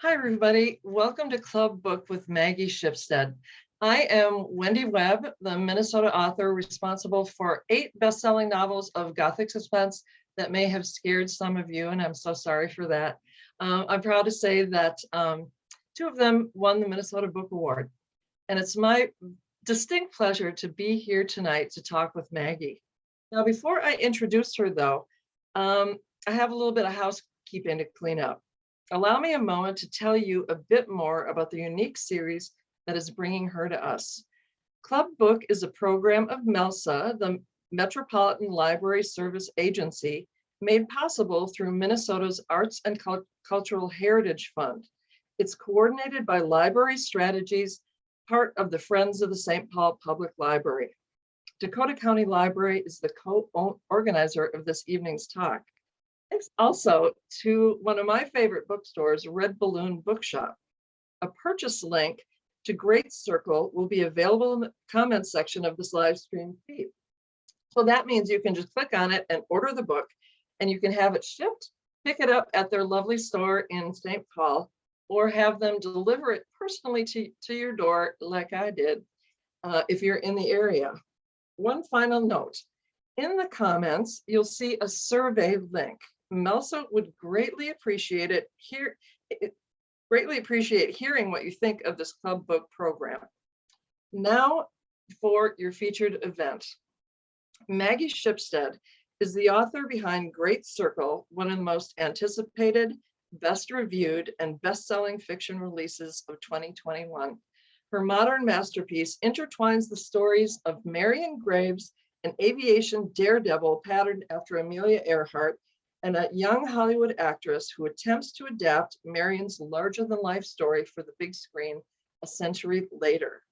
Hi, everybody. Welcome to Club Book with Maggie Shipstead. I am Wendy Webb, the Minnesota author responsible for 8 best-selling novels of Gothic suspense that may have scared some of you, and I'm so sorry for that. I'm proud to say that 2 of them won the Minnesota Book Award, and it's my distinct pleasure to be here tonight to talk with Maggie. Now, before I introduce her, though, I have a little bit of housekeeping to clean up. Allow me a moment to tell you a bit more about the unique series that is bringing her to us. Club Book is a program of MELSA, the Metropolitan Library Service Agency, made possible through Minnesota's Arts and Cultural Heritage Fund. It's coordinated by Library Strategies, part of the Friends of the St. Paul Public Library. Dakota County Library is the co-organizer of this evening's talk. Thanks also to one of my favorite bookstores, Red Balloon Bookshop. A purchase link to Great Circle will be available in the comments section of this live stream feed. So that means you can just click on it and order the book, and you can have it shipped, pick it up at their lovely store in St. Paul, or have them deliver it personally to your door like I did, if you're in the area. One final note. In the comments, you'll see a survey link. MELSA would greatly appreciate hearing what you think of this Club Book program. Now for your featured event. Maggie Shipstead is the author behind Great Circle, one of the most anticipated, best reviewed, and best-selling fiction releases of 2021. Her modern masterpiece intertwines the stories of Marian Graves, an aviation daredevil patterned after Amelia Earhart, and a young Hollywood actress who attempts to adapt Marian's larger-than-life story for the big screen a century later.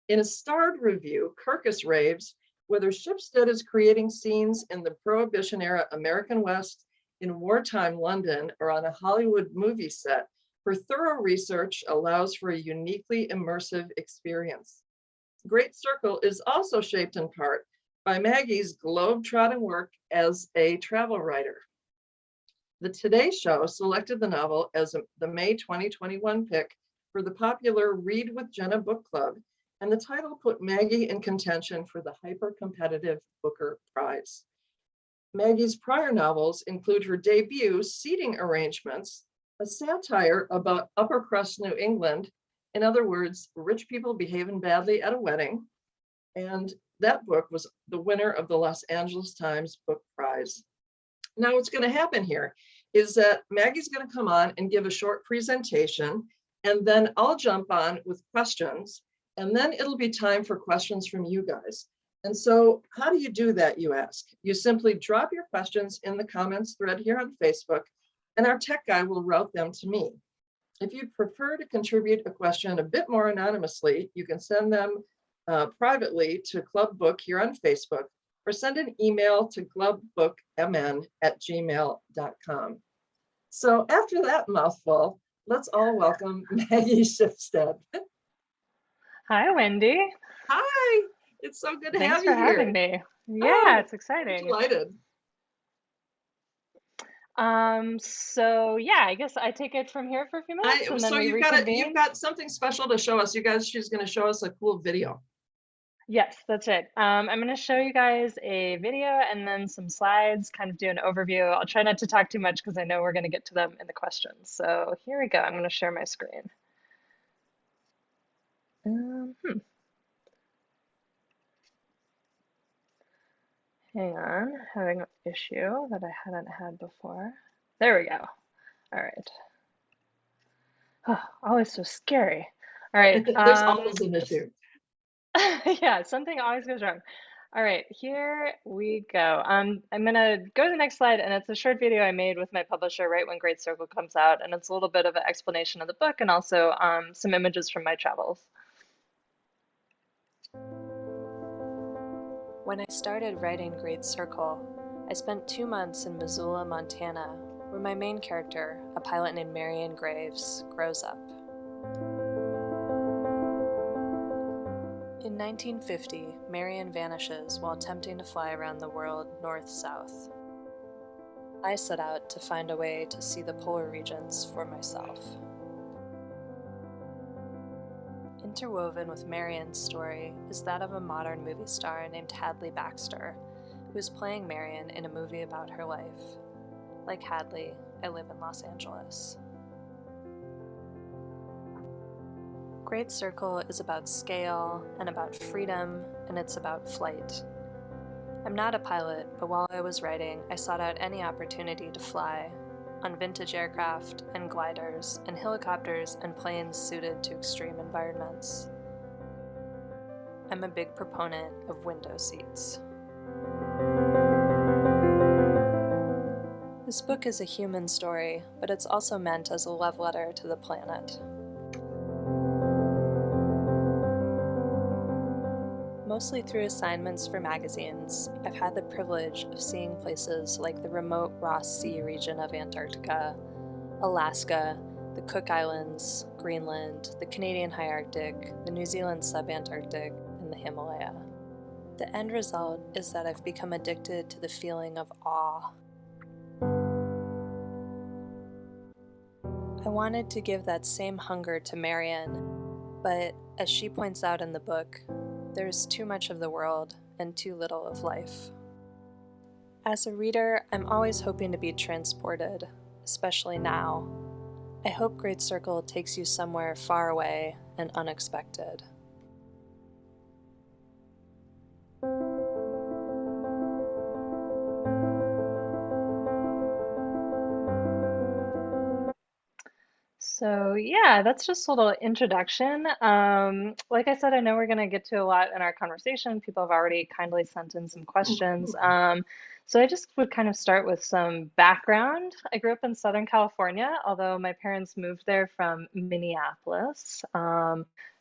In a starred review, Kirkus Reviews, whether Shipstead is creating scenes in the Prohibition-era American West, in wartime London, or on a Hollywood movie set, her thorough research allows for a uniquely immersive experience. Great Circle is also shaped in part by Maggie's globe-trotting work as a travel writer. The Today Show selected the novel as the May 2021 pick for the popular Read with Jenna book club, and the title put Maggie in contention for the hyper-competitive Booker Prize. Maggie's prior novels include her debut, Seating Arrangements, a satire about upper-crust New England, in other words, rich people behaving badly at a wedding, and that book was the winner of the Los Angeles Times Book Prize. Now, what's going to happen here is that Maggie's going to come on and give a short presentation, and then I'll jump on with questions, and then it'll be time for questions from you guys. And so how do you do that, you ask? You simply drop your questions in the comments thread here on Facebook, and our tech guy will route them to me. If you'd prefer to contribute a question a bit more anonymously, you can send them privately to Club Book here on Facebook, or send an email to clubbookmn@gmail.com. So after that mouthful, let's all welcome Maggie Shipstead. Hi, Wendy. Hi, it's so good to Thanks have you for here. having me. Yeah, it's I'm exciting. delighted. So yeah, I guess I take it from here for a few minutes and then So we you've reconvene. got something special to show us. She's going to show us a cool video. Yes, that's it. I'm going to show you guys a video and then some slides, kind of do an overview. I'll try not to talk too much because I know we're going to get to them in the questions. So here we go. I'm going to share my screen. Hang on, having an issue that I hadn't had before. There we go. All right. Oh, always so scary. All right. There's always an issue. Yeah, something always goes wrong. All right, here we go. I'm gonna go to the next slide, and it's a short video I made with my publisher right when Great Circle comes out, and it's a little bit of an explanation of the book and also some images from my travels. When I started writing Great Circle, I spent 2 months in Missoula, Montana, where my main character, a pilot named Marian Graves, grows up. In 1950, Marian vanishes while attempting to fly around the world north-south. I set out to find a way to see the polar regions for myself. Interwoven with Marian's story is that of a modern movie star named Hadley Baxter, who is playing Marian in a movie about her life. Like Hadley, I live in Los Angeles. Great Circle is about scale and about freedom, and it's about flight. I'm not a pilot, but while I was writing, I sought out any opportunity to fly, on vintage aircraft and gliders and helicopters and planes suited to extreme environments. I'm a big proponent of window seats. This book is a human story, but it's also meant as a love letter to the planet. Mostly through assignments for magazines, I've had the privilege of seeing places like the remote Ross Sea region of Antarctica, Alaska, the Cook Islands, Greenland, the Canadian High Arctic, the New Zealand subantarctic, and the Himalaya. The end result is that I've become addicted to the feeling of awe. I wanted to give that same hunger to Marian, but as she points out in the book, there's too much of the world and too little of life. As a reader, I'm always hoping to be transported, especially now. I hope Great Circle takes you somewhere far away and unexpected. So yeah, that's just a little introduction. Like I said, I know we're going to get to a lot in our conversation. People have already kindly sent in some questions. So I just would kind of start with some background. I grew up in Southern California, although my parents moved there from Minneapolis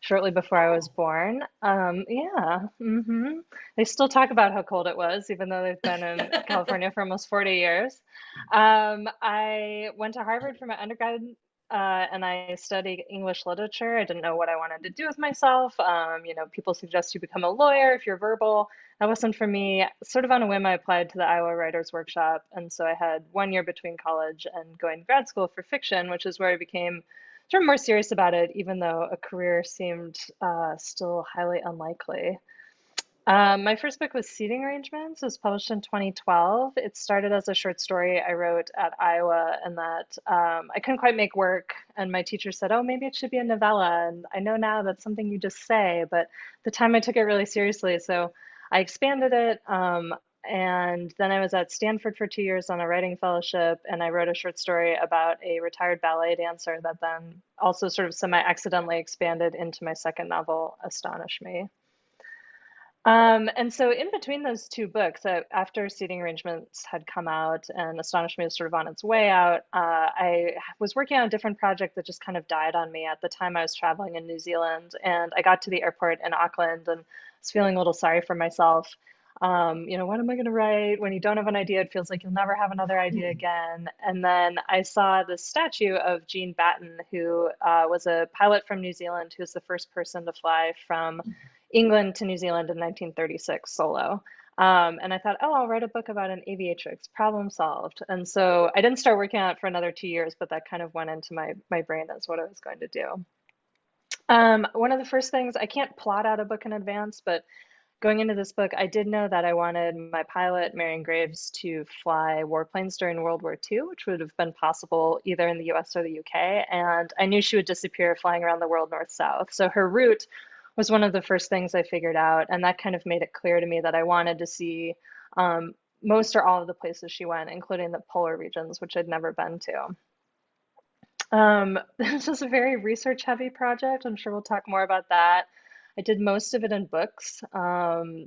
shortly before I was born. They still talk about how cold it was, even though they've been in California for almost 40 years. I went to Harvard for my undergrad and I studied English literature. I didn't know what I wanted to do with myself. People suggest you become a lawyer if you're verbal. That wasn't for me. Sort of on a whim, I applied to the Iowa Writers Workshop. And so I had 1 year between college and going to grad school for fiction, which is where I became sort of more serious about it, even though a career seemed still highly unlikely. My first book was Seating Arrangements. It was published in 2012. It started as a short story I wrote at Iowa, and that I couldn't quite make work. And my teacher said, "Oh, maybe it should be a novella." And I know now that's something you just say, but at the time I took it really seriously. So I expanded it. And then I was at Stanford for 2 years on a writing fellowship, and I wrote a short story about a retired ballet dancer that then also sort of semi-accidentally expanded into my second novel, Astonish Me. And so in between those two books, after Seating Arrangements had come out and Astonish Me was sort of on its way out, I was working on a different project that just kind of died on me. At the time I was traveling in New Zealand, and I got to the airport in Auckland and was feeling a little sorry for myself. What am I going to write? When you don't have an idea, it feels like you'll never have another idea again. And then I saw this statue of Jean Batten, who was a pilot from New Zealand, who was the first person to fly from England to New Zealand in 1936 solo. And I thought, oh, I'll write a book about an aviatrix, problem solved. And so I didn't start working on it for another 2 years, but that kind of went into my brain as what I was going to do. One of the first things, I can't plot out a book in advance, but going into this book, I did know that I wanted my pilot, Marian Graves, to fly warplanes during World War II, which would have been possible either in the US or the UK. And I knew she would disappear flying around the world north-south. So her route was one of the first things I figured out. And that kind of made it clear to me that I wanted to see most or all of the places she went, including the polar regions, which I'd never been to. This is a very research-heavy project. I'm sure we'll talk more about that. I did most of it in books.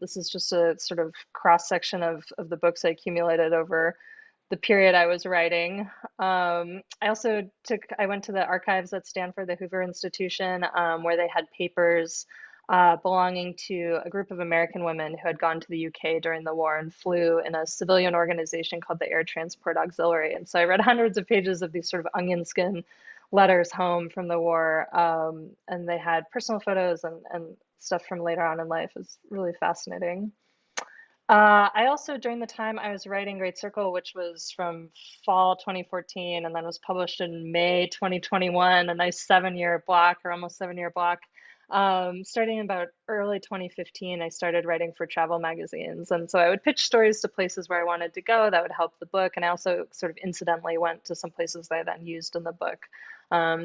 This is just a sort of cross-section of the books I accumulated over the period I was writing. I went to the archives at Stanford, the Hoover Institution, where they had papers belonging to a group of American women who had gone to the UK during the war and flew in a civilian organization called the Air Transport Auxiliary. And so I read hundreds of pages of these sort of onion skin letters home from the war, and they had personal photos and stuff from later on in life. It was really fascinating. I also, during the time I was writing Great Circle, which was from fall 2014 and then was published in May 2021, a nice 7-year block or almost 7-year block, Starting about early 2015, I started writing for travel magazines. And so I would pitch stories to places where I wanted to go that would help the book. And I also sort of incidentally went to some places that I then used in the book.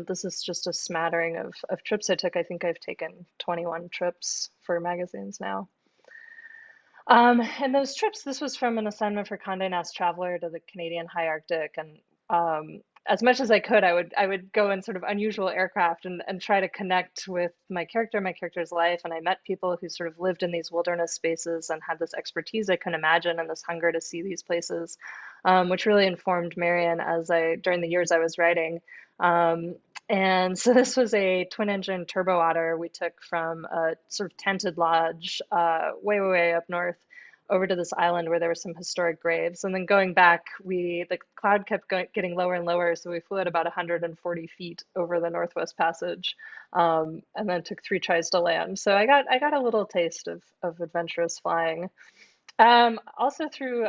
This is just a smattering of trips I took. I think I've taken 21 trips for magazines now. And those trips, this was from an assignment for Condé Nast Traveler to the Canadian High Arctic. And as much as I could, I would go in sort of unusual aircraft and try to connect with my character's life. And I met people who sort of lived in these wilderness spaces and had this expertise I couldn't imagine and this hunger to see these places, which really informed Marian during the years I was writing. And so this was a twin engine turbo otter we took from a sort of tented lodge way, way, way up north over to this island where there were some historic graves. And then going back, the cloud kept getting lower and lower. So we flew at about 140 feet over the Northwest Passage, and then took 3 tries to land. So I got a little taste of adventurous flying. Also through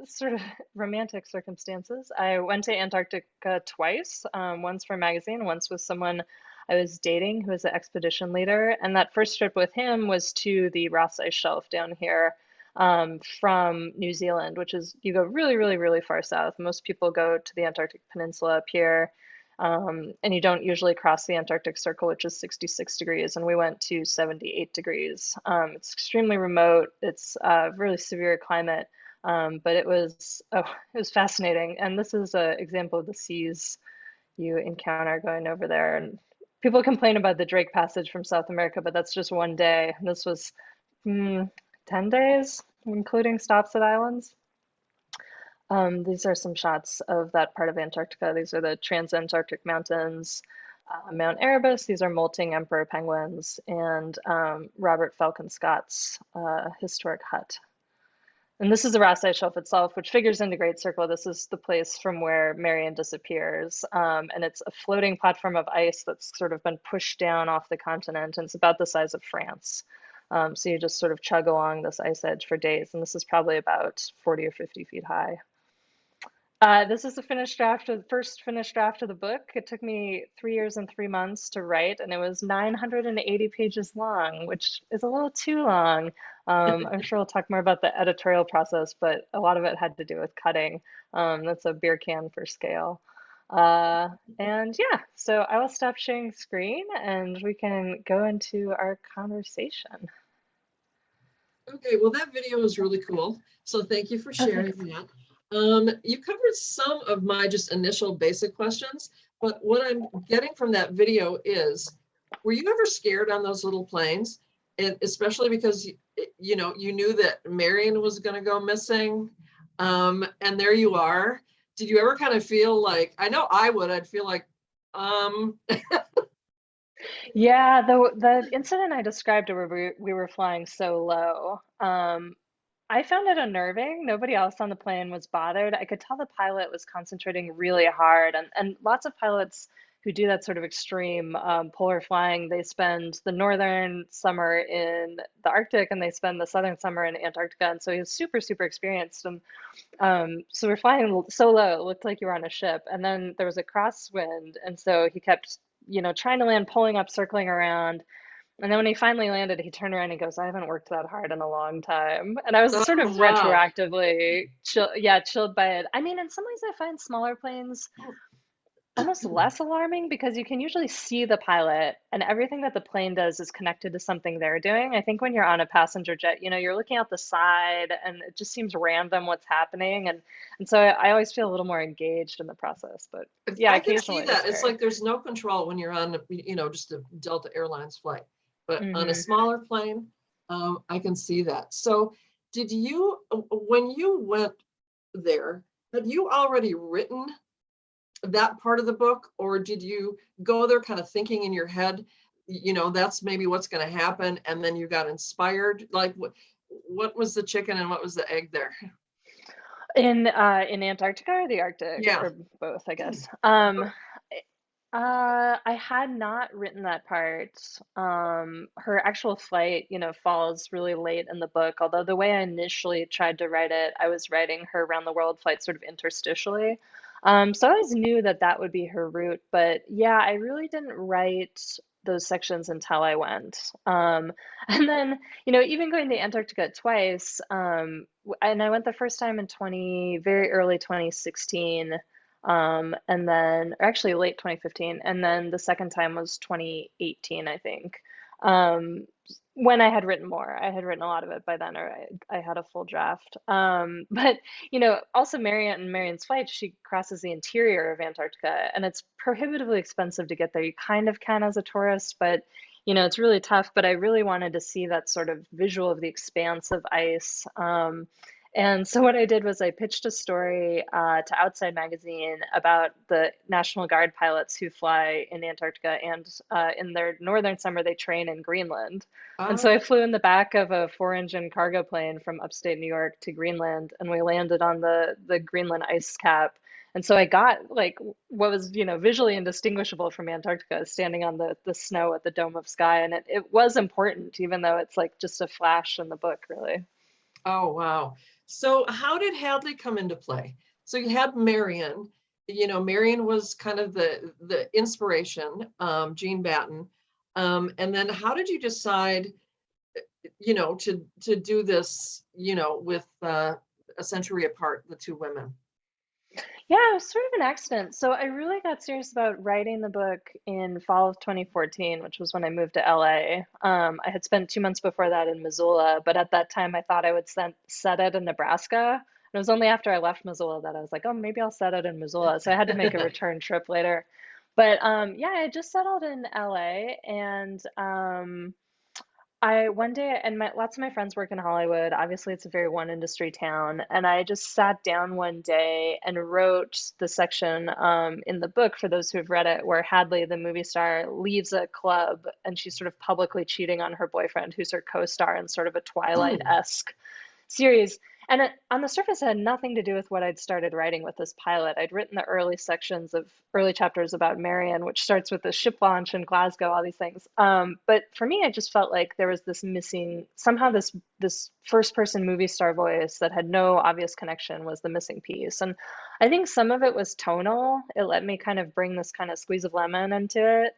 sort of romantic circumstances, I went to Antarctica twice, once for a magazine, once with someone I was dating who was an expedition leader. And that first trip with him was to the Ross Ice Shelf down here, from New Zealand, which is, you go really, really, really far south. Most people go to the Antarctic Peninsula up here. And you don't usually cross the Antarctic Circle, which is 66 degrees, and we went to 78 degrees. It's extremely remote. It's a really severe climate, but it was fascinating. And this is an example of the seas you encounter going over there. And people complain about the Drake Passage from South America, but that's just one day. This was 10 days, including stops at islands. These are some shots of that part of Antarctica. These are the Transantarctic Mountains, Mount Erebus. These are molting emperor penguins, and Robert Falcon Scott's historic hut. And this is the Ross Ice Shelf itself, which figures into Great Circle. This is the place from where Marian disappears. And it's a floating platform of ice that's sort of been pushed down off the continent, and it's about the size of France. So you just sort of chug along this ice edge for days, and this is probably about 40 or 50 feet high. This is the first finished draft of the book. It took me 3 years and 3 months to write, and it was 980 pages long, which is a little too long. I'm sure we'll talk more about the editorial process, but a lot of it had to do with cutting. That's a beer can for scale. And yeah, so I will stop sharing screen and we can go into our conversation. Okay, well, that video was really cool. So thank you for sharing that. You covered some of my just initial basic questions, but what I'm getting from that video is, were you ever scared on those little planes? And especially because, you knew that Marian was going to go missing, and there you are. Did you ever kind of feel like, I know I would, I'd feel like, Yeah, the incident I described where we were flying so low, I found it unnerving. Nobody else on the plane was bothered. I could tell the pilot was concentrating really hard, and lots of pilots who do that sort of extreme polar flying, they spend the northern summer in the Arctic and they spend the southern summer in Antarctica. And so he was super, super experienced. And so we're flying so low, it looked like you were on a ship. And then there was a crosswind, and so he kept, trying to land, pulling up, circling around. And then when he finally landed, he turned around and he goes, I haven't worked that hard in a long time. And I was sort of wow. retroactively chilled by it. I mean, in some ways, I find smaller planes almost less alarming because you can usually see the pilot and everything that the plane does is connected to something they're doing. I think when you're on a passenger jet, you're looking out the side and it just seems random what's happening. And so I always feel a little more engaged in the process. But yeah, I can see occasionally that. It's like there's no control when you're on, just a Delta Airlines flight. But on a smaller plane, I can see that. So did you, when you went there, had you already written that part of the book, or did you go there kind of thinking in your head, that's maybe what's going to happen, and then you got inspired? Like what was the chicken and what was the egg there? In Antarctica or the Arctic? Yeah. Or both, I guess. I had not written that part. Her actual flight, falls really late in the book, although the way I initially tried to write it, I was writing her around the world flight sort of interstitially. So I always knew that would be her route, but yeah, I really didn't write those sections until I went. And then, even going to Antarctica twice, and I went the first time in very early 2016, and then or actually late 2015, and then the second time was 2018, I think. Um, when I had written more, I had written a lot of it by then, or I had a full draft. But also Marian's flight, she crosses the interior of Antarctica, and it's prohibitively expensive to get there. You kind of can as a tourist, but it's really tough. But I really wanted to see that sort of visual of the expanse of ice. And so what I did was I pitched a story to Outside Magazine about the National Guard pilots who fly in Antarctica, and in their northern summer they train in Greenland. And so Ah, I flew in the back of a four-engine cargo plane from upstate New York to Greenland, and we landed on the Greenland ice cap. And so I got like what was, visually indistinguishable from Antarctica, standing on the snow at the dome of sky. And it was important, even though it's like just a flash in the book, really. oh, wow. So how did Hadley come into play? So you had Marian, Marian was kind of the inspiration, Jean Batten. And then how did you decide, to do this, with a century apart, the two women? Yeah, it was sort of an accident. So I really got serious about writing the book in fall of 2014, which was when I moved to LA. I had spent 2 months before that in Missoula, but at that time I thought I would set it in Nebraska. And it was only after I left Missoula that I was like, oh, maybe I'll set it in Missoula. So I had to make a return trip later. But yeah, I just settled in LA, and I one day, and lots of my friends work in Hollywood. Obviously, it's a very one industry town. And I just sat down one day and wrote the section in the book, for those who have read it, where Hadley, the movie star, leaves a club and she's sort of publicly cheating on her boyfriend, who's her co-star in sort of a Mm. Twilight-esque series. And on the surface, it had nothing to do with what I'd started writing with this pilot. I'd written the early chapters about Marian, which starts with the ship launch in Glasgow, all these things. But for me, I just felt like there was this missing, somehow this first person movie star voice that had no obvious connection was the missing piece. And I think some of it was tonal. It let me kind of bring this kind of squeeze of lemon into it.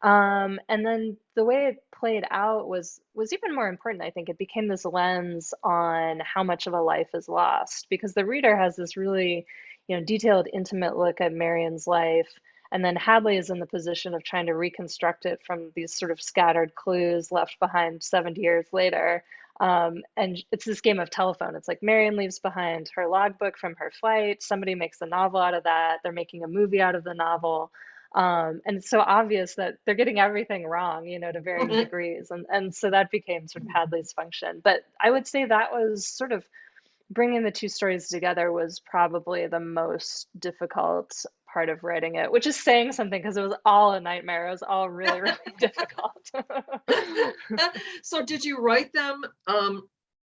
And then the way it played out was even more important. I think it became this lens on how much of a life is lost, because the reader has this really, detailed, intimate look at Marian's life, and then Hadley is in the position of trying to reconstruct it from these sort of scattered clues left behind 70 years later. And it's this game of telephone. It's like Marian leaves behind her logbook from her flight. Somebody makes a novel out of that. They're making a movie out of the novel. And it's so obvious that they're getting everything wrong, to varying degrees. And so that became sort of Hadley's function. But I would say that was sort of bringing the two stories together was probably the most difficult part of writing it, which is saying something because it was all a nightmare. It was all really, really difficult. So did you write them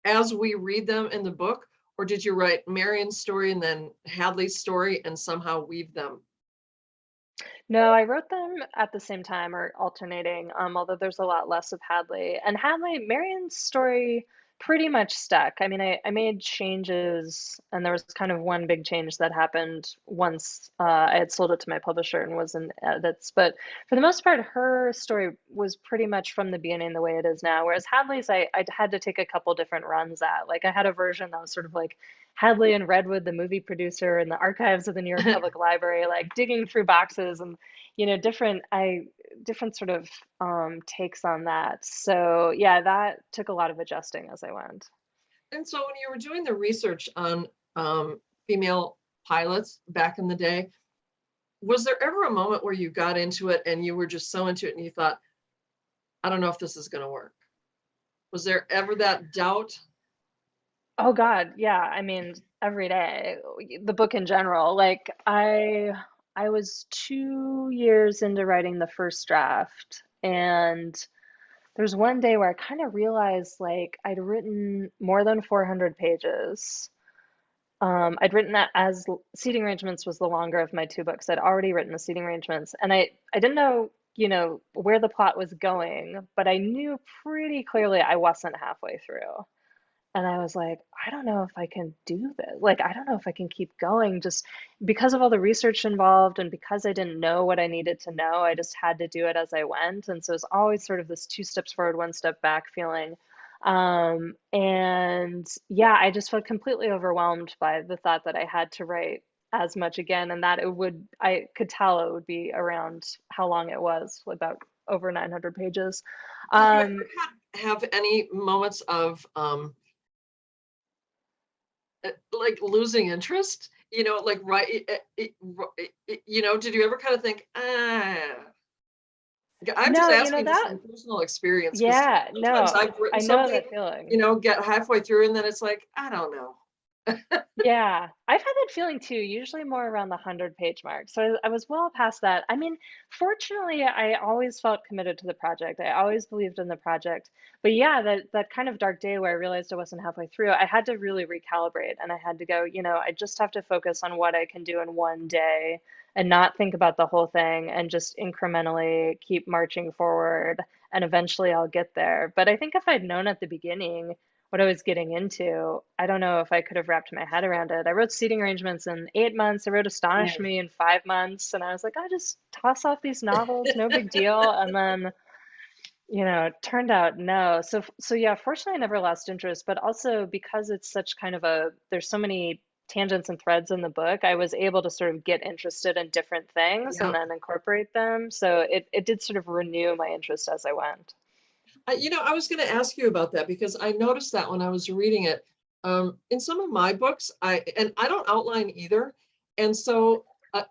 as we read them in the book, or did you write Marian's story and then Hadley's story and somehow weave them? No, I wrote them at the same time or alternating, although there's a lot less of Hadley. And Marian's story pretty much stuck. I mean, I made changes, and there was kind of one big change that happened once I had sold it to my publisher and was in edits. But for the most part, her story was pretty much from the beginning the way it is now. Whereas Hadley's, I had to take a couple different runs at. Like, I had a version that was sort of like Hadley and Redwood, the movie producer, in the archives of the New York Public Library, like digging through boxes and different sort of takes on that. So yeah, that took a lot of adjusting as I went. And so when you were doing the research on female pilots back in the day, was there ever a moment where you got into it and you were just so into it and you thought, I don't know if this is going to work? Was there ever that doubt? Oh God, yeah. I mean, every day, the book in general. Like I was 2 years into writing the first draft, and there's one day where I kind of realized like I'd written more than 400 pages. I'd written that as seating arrangements was the longer of my two books. I'd already written the seating arrangements, and I didn't know, where the plot was going, but I knew pretty clearly I wasn't halfway through. And I was like, I don't know if I can do this. Like, I don't know if I can keep going just because of all the research involved and because I didn't know what I needed to know. I just had to do it as I went. And so it's always sort of this two steps forward, one step back feeling. And yeah, I just felt completely overwhelmed by the thought that I had to write as much again, and that it would, I could tell it would be around how long it was, about over 900 pages. Did you ever Um, have any moments of like losing interest? You know, like you know, did you ever kind of think, I'm just no, you know asking just that, from personal experience because yeah, sometimes no, I've written I know something, that feeling. you know, get halfway through and then it's like, I don't know. Yeah, I've had that feeling too, usually more around the 100-page mark. So I was well past that. I mean, fortunately, I always felt committed to the project. I always believed in the project. But yeah, that kind of dark day where I realized I wasn't halfway through, I had to really recalibrate and I had to go, I just have to focus on what I can do in one day and not think about the whole thing and just incrementally keep marching forward and eventually I'll get there. But I think if I'd known at the beginning what I was getting into, I don't know if I could have wrapped my head around it. I wrote seating arrangements in 8 months. I wrote Astonish Mm. Me in 5 months. And I was like, I just toss off these novels, no big deal. And then, it turned out no. So yeah, fortunately I never lost interest, but also because it's such kind of there's so many tangents and threads in the book, I was able to sort of get interested in different things and Yeah. then incorporate them. So it did sort of renew my interest as I went. You know, I was going to ask you about that because I noticed that when I was reading it, in some of my books, I don't outline either, and so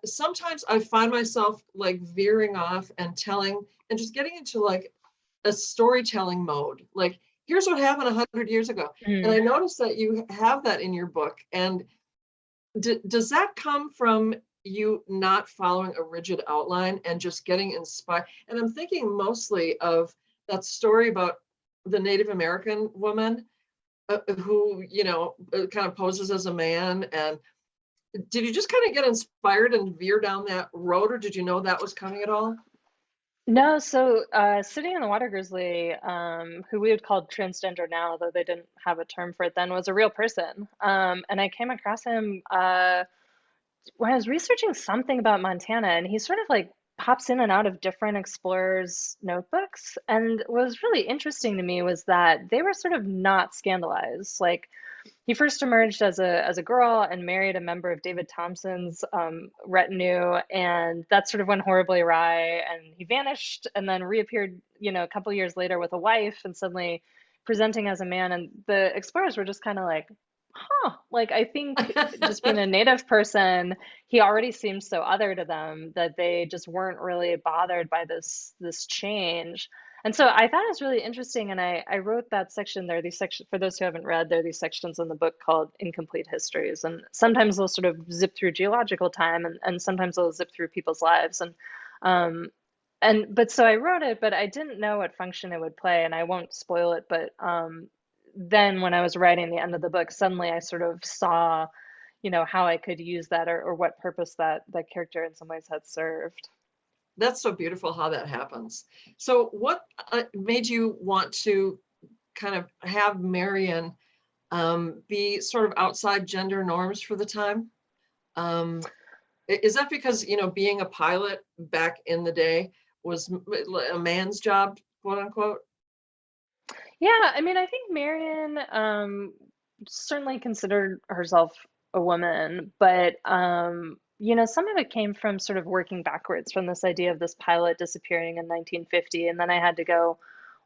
sometimes I find myself like veering off and telling and just getting into like a storytelling mode. Like, here's what happened 100 years ago, and I Mm. noticed that you have that in your book. And does that come from you not following a rigid outline and just getting inspired? And I'm thinking mostly of that story about the Native American woman who, kind of poses as a man. And did you just kind of get inspired and veer down that road, or did you know that was coming at all? No, so Sitting in the Water Grizzly, who we would call transgender now, though they didn't have a term for it then, was a real person. And I came across him when I was researching something about Montana, and he sort of like pops in and out of different explorers' notebooks. And what was really interesting to me was that they were sort of not scandalized. Like he first emerged as a girl and married a member of David Thompson's retinue, and that sort of went horribly awry. And he vanished, and then reappeared, a couple years later with a wife, and suddenly presenting as a man. And the explorers were just kind of like, "Huh." Like I think just being a native person, he already seemed so other to them that they just weren't really bothered by this change. And so I thought it was really interesting, and I wrote that section. There are these sections, for those who haven't read, there are these sections in the book called Incomplete Histories. And sometimes they'll sort of zip through geological time, and sometimes they'll zip through people's lives. Um, but so I wrote it, but I didn't know what function it would play, and I won't spoil it. But then when I was writing the end of the book, suddenly I sort of saw, how I could use that, or what purpose that character in some ways had served. That's so beautiful how that happens. So what made you want to kind of have Marian be sort of outside gender norms for the time? Is that because, being a pilot back in the day was a man's job, quote unquote? Yeah, I mean, I think Marion certainly considered herself a woman, but some of it came from sort of working backwards from this idea of this pilot disappearing in 1950, and then I had to go,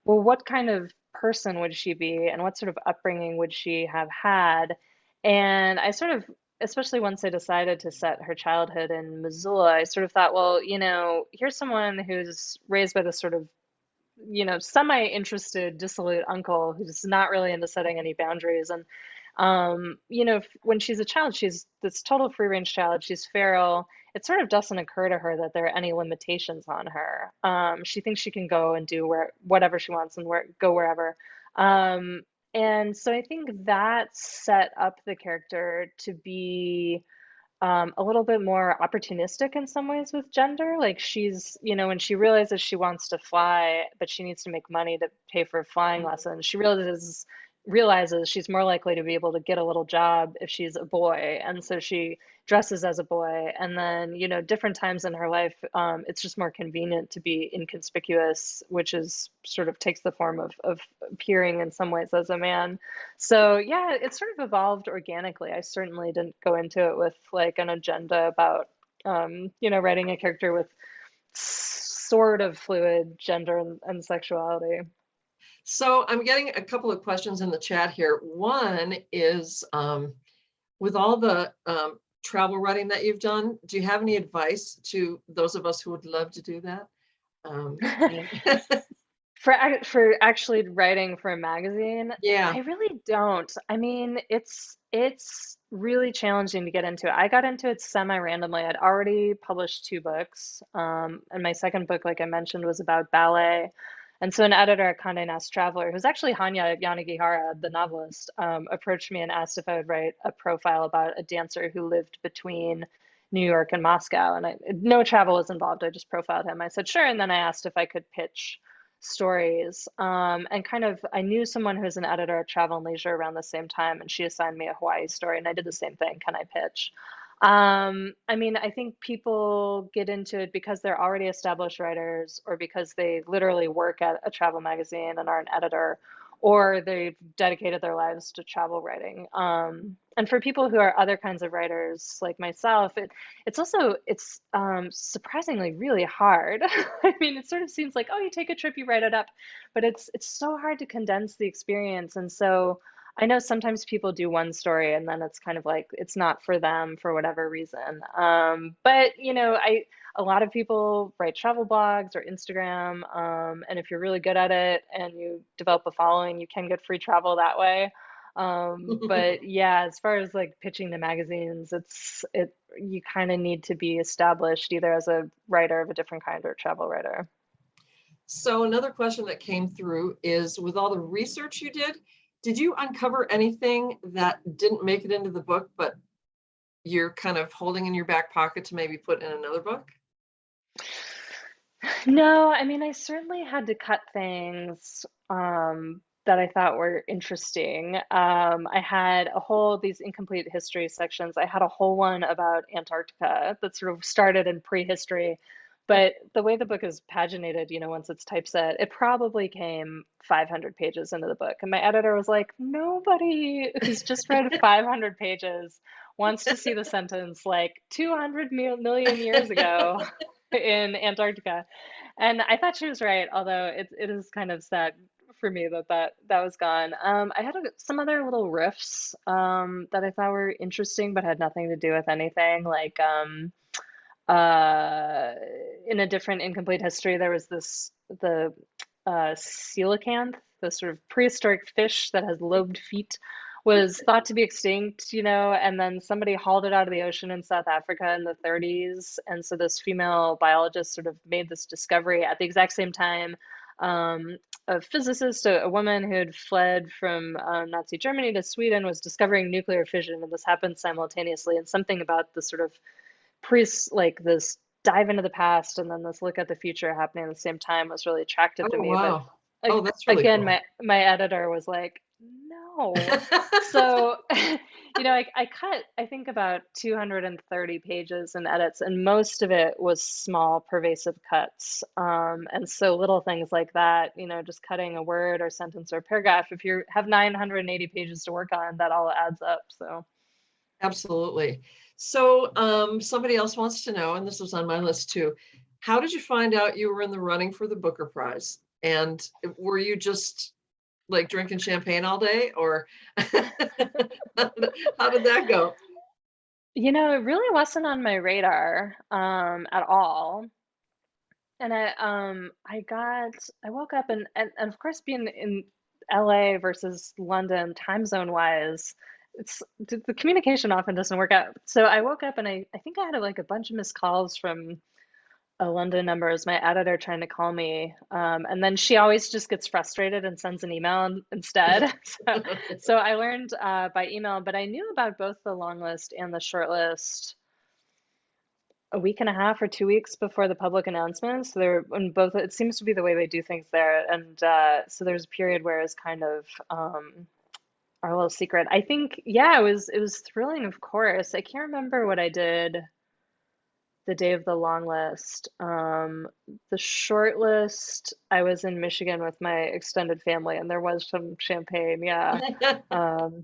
well, what kind of person would she be, and what sort of upbringing would she have had? And I sort of, especially once I decided to set her childhood in Missoula, I sort of thought, well, here's someone who's raised by this sort of semi-interested, dissolute uncle who's not really into setting any boundaries. And, when she's a child, she's this total free-range child. She's feral. It sort of doesn't occur to her that there are any limitations on her. She thinks she can go and do whatever she wants and go wherever. And so I think that set up the character to be a little bit more opportunistic in some ways with gender. Like she's, when she realizes she wants to fly, but she needs to make money to pay for flying lessons, she realizes, realizes she's more likely to be able to get a little job if she's a boy, and so she dresses as a boy. And then, different times in her life, it's just more convenient to be inconspicuous, which is sort of takes the form of appearing in some ways as a man. So yeah, it sort of evolved organically. I certainly didn't go into it with like an agenda about, writing a character with sort of fluid gender and sexuality. So I'm getting a couple of questions in the chat here. One is, with all the travel writing that you've done, do you have any advice to those of us who would love to do that? For actually writing for a magazine, Yeah. I really don't. I mean, it's really challenging to get into it. I got into it semi-randomly. I'd already published 2 books, and my second book, like I mentioned, was about ballet. And so an editor at Condé Nast Traveler, who's actually Hanya Yanagihara, the novelist, approached me and asked if I would write a profile about a dancer who lived between New York and Moscow. And no travel was involved. I just profiled him. I said, sure. And then I asked if I could pitch stories. And kind of, I knew someone who's an editor at Travel and Leisure around the same time, and she assigned me a Hawaii story, and I did the same thing. Can I pitch? I mean, I think people get into it because they're already established writers, or because they literally work at a travel magazine and are an editor, or they've dedicated their lives to travel writing. And for people who are other kinds of writers like myself, it's surprisingly really hard. I mean, it sort of seems like, oh, you take a trip, you write it up, but it's so hard to condense the experience. And so I know sometimes people do one story and then it's kind of like it's not for them for whatever reason. But a lot of people write travel blogs or Instagram, and if you're really good at it and you develop a following, you can get free travel that way. But yeah, as far as like pitching to magazines, you kind of need to be established either as a writer of a different kind or a travel writer. So another question that came through is, with all the research you did you uncover anything that didn't make it into the book, but you're kind of holding in your back pocket to maybe put in another book? No, I mean, I certainly had to cut things that I thought were interesting. I had these incomplete history sections. I had a whole one about Antarctica that sort of started in prehistory. But the way the book is paginated, once it's typeset, it probably came 500 pages into the book. And my editor was like, nobody who's just read 500 pages wants to see the sentence like 200 million years ago in Antarctica. And I thought she was right, although it is kind of sad for me that was gone. I had some other little riffs that I thought were interesting, but had nothing to do with anything. Like in a different incomplete history, there was the coelacanth, the sort of prehistoric fish that has lobed feet, was thought to be extinct, and then somebody hauled it out of the ocean in South Africa in the 30s. And so this female biologist sort of made this discovery at the exact same time. A physicist, a woman who had fled from Nazi Germany to Sweden, was discovering nuclear fission, and this happened simultaneously. And something about the sort of like this dive into the past and then this look at the future happening at the same time was really attractive to me. Wow. But That's really again, cool. my editor was like, no. So, I cut, I think, about 230 pages in edits, and most of it was small, pervasive cuts. And so little things like that, just cutting a word or sentence or paragraph, if you have 980 pages to work on, that all adds up. So. Absolutely. So somebody else wants to know, and this was on my list too, how did you find out you were in the running for the Booker Prize? And were you just like drinking champagne all day, or how did that go? It really wasn't on my radar at all. And I woke up and of course, being in LA versus London time zone wise, the communication often doesn't work out. So I woke up and I think I had like a bunch of missed calls from a London number as my editor trying to call me. And then she always just gets frustrated and sends an email instead. So I learned by email, but I knew about both the long list and the short list a week and a half or 2 weeks before the public announcement. So they're in both, it seems to be the way they do things there. And so there's a period where it's kind of our little secret. I think, yeah, it was thrilling, of course. I can't remember what I did the day of the long list. The short list, I was in Michigan with my extended family, and there was some champagne, yeah. Um,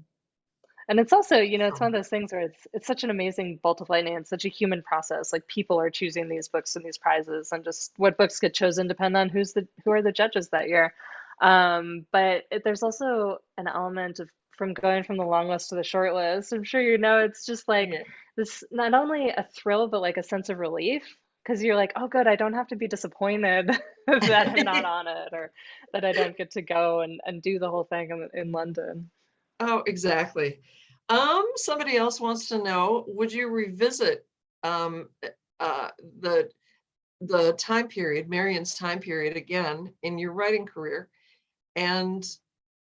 and it's also, it's one of those things where it's such an amazing bolt of lightning. It's such a human process. Like people are choosing these books and these prizes, and just what books get chosen depend on who are the judges that year. But there's also an element of from going from the long list to the short list. I'm sure you know it's just like Yeah. this not only a thrill but like a sense of relief because you're like, oh, good, I don't have to be disappointed that I'm not on it or that I don't get to go and do the whole thing in London. Oh, exactly. Somebody else wants to know, would you revisit um, uh, the time period, Marian's time period again in your writing career? And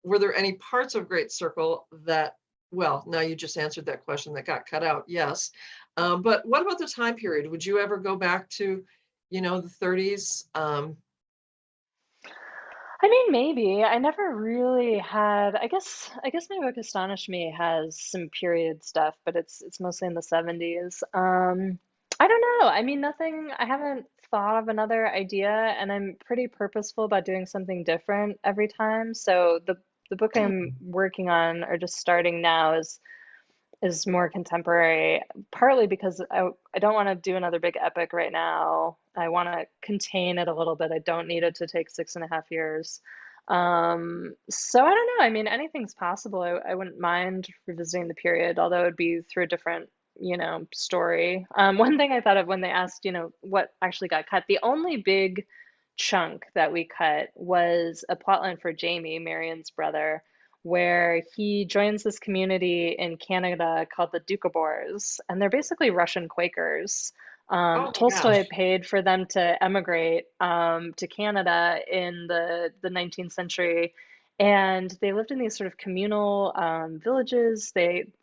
were there any parts of Great Circle that, well, now you just answered that question that got cut out, yes. But what about the time period? Would you ever go back to, the 30s? I mean, maybe. I never really had, I guess my book Astonish Me has some period stuff, but it's mostly in the 70s. I don't know. I mean, nothing, I haven't thought of another idea, and I'm pretty purposeful about doing something different every time. So the book I'm working on or just starting now is more contemporary, partly because I don't want to do another big epic right now. I want to contain it a little bit. I don't need it to take 6.5 years. So I don't know. I mean, anything's possible. I wouldn't mind revisiting the period, although it would be through a different, story. One thing I thought of when they asked, what actually got cut, the only big chunk that we cut was a plotline for Jamie, Marian's brother, where he joins this community in Canada called the Doukhobors, and they're basically Russian Quakers. Oh my Tolstoy gosh. paid for them to emigrate to Canada in the 19th century, and they lived in these sort of communal villages.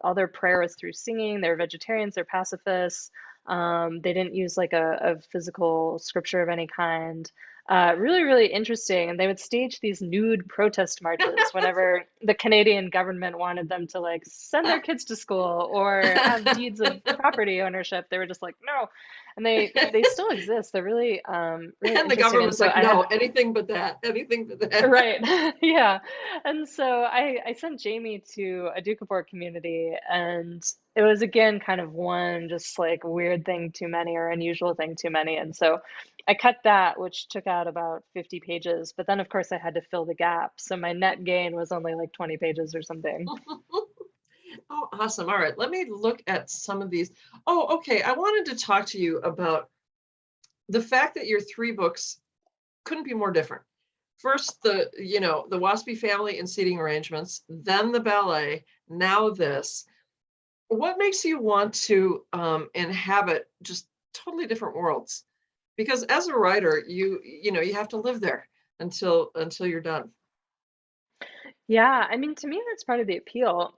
All their prayer was through singing. They're vegetarians. They're pacifists. They didn't use like a physical scripture of any kind. Really, really interesting. And they would stage these nude protest marches whenever the Canadian government wanted them to like send their kids to school or have deeds of property ownership. They were just like, no. And they still exist. They're really really And the interesting. And government's so like, I no, had anything but that, anything but that. right. Yeah. And so I sent Jamie to a Doukhobor community, and it was again kind of one just like weird thing too many or unusual thing too many. And so I cut that, which took out about 50 pages. But then, of course, I had to fill the gap. So my net gain was only like 20 pages or something. Oh, awesome. All right, let me look at some of these. Oh, okay. I wanted to talk to you about the fact that your three books couldn't be more different. First, the Waspy family and seating arrangements, then the ballet, now this. What makes you want to inhabit just totally different worlds? Because as a writer, you have to live there until you're done. Yeah, I mean, to me, that's part of the appeal.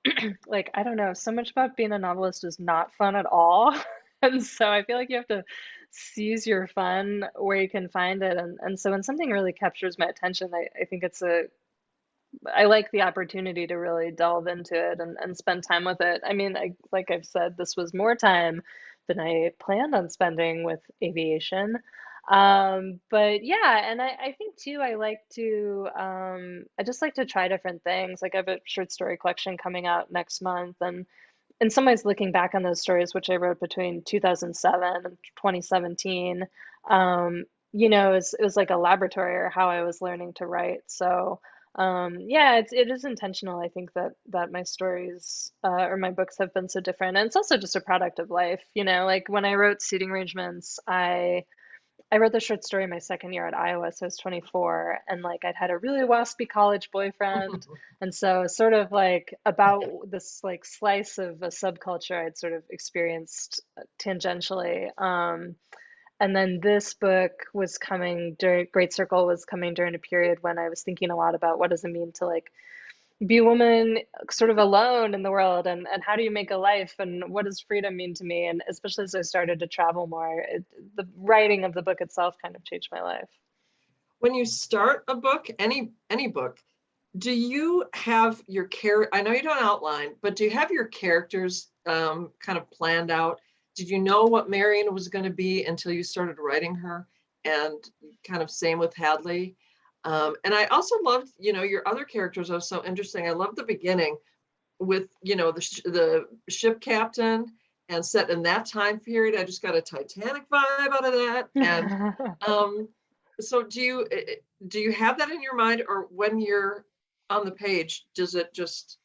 Like, I don't know, so much about being a novelist is not fun at all. And so I feel like you have to seize your fun where you can find it. And so when something really captures my attention, I think I like the opportunity to really delve into it and spend time with it. I mean, like I've said, this was more time than I planned on spending with aviation. But yeah, and I think too, I just like to try different things. Like I have a short story collection coming out next month, and in some ways, looking back on those stories, which I wrote between 2007 and 2017, it was like a laboratory or how I was learning to write. So, yeah, it is intentional. I think that my stories or my books have been so different, and it's also just a product of life. Like when I wrote Seating Arrangements, I wrote the short story my second year at Iowa, so I was 24, and like I'd had a really waspy college boyfriend, and so sort of like about this like slice of a subculture I'd sort of experienced tangentially. And then this book was coming during Great Circle was coming during a period when I was thinking a lot about what does it mean to like be a woman sort of alone in the world, and how do you make a life, and what does freedom mean to me, and especially as I started to travel more, the writing of the book itself kind of changed my life. When you start a book, any book, do you have your I know you don't outline, but do you have your characters kind of planned out? Did you know what Marian was going to be until you started writing her? And kind of same with Hadley. And I also loved, your other characters are so interesting. I love the beginning with, the ship captain and set in that time period. I just got a Titanic vibe out of that. And so do you have that in your mind, or when you're on the page, is it just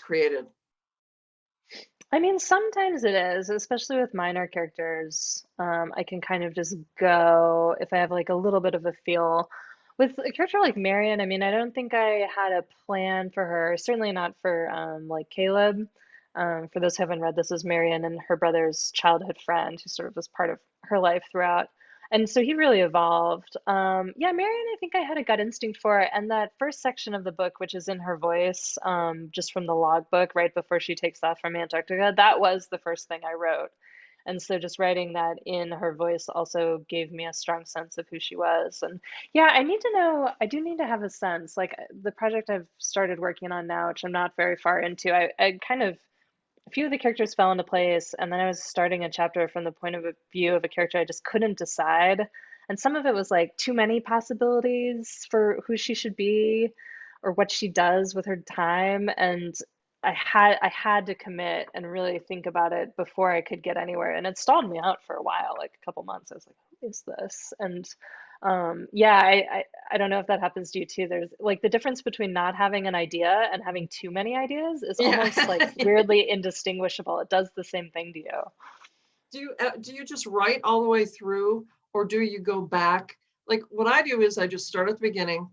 created? I mean, sometimes it is, especially with minor characters. I can kind of just go if I have like a little bit of a feel. With a character like Marian, I mean, I don't think I had a plan for her, certainly not for like Caleb. For those who haven't read, this is Marian and her brother's childhood friend who sort of was part of her life throughout. And so he really evolved. Yeah, Marian, I think I had a gut instinct for it. And that first section of the book, which is in her voice, just from the logbook right before she takes off from Antarctica, that was the first thing I wrote. And so just writing that in her voice also gave me a strong sense of who she was. And yeah, I need to know, I do need to have a sense. Like the project I've started working on now, which I'm not very far into, I kind of a few of the characters fell into place, and then I was starting a chapter from the point of view of a character I just couldn't decide. And some of it was like too many possibilities for who she should be or what she does with her time. And I had to commit and really think about it before I could get anywhere. And it stalled me out for a while, like a couple months. I was like, who is this? And yeah, I don't know if that happens to you too. There's like the difference between not having an idea and having too many ideas is Yeah. almost like weirdly indistinguishable. It does the same thing to you. Do you just write all the way through, or do you go back? Like what I do is I just start at the beginning,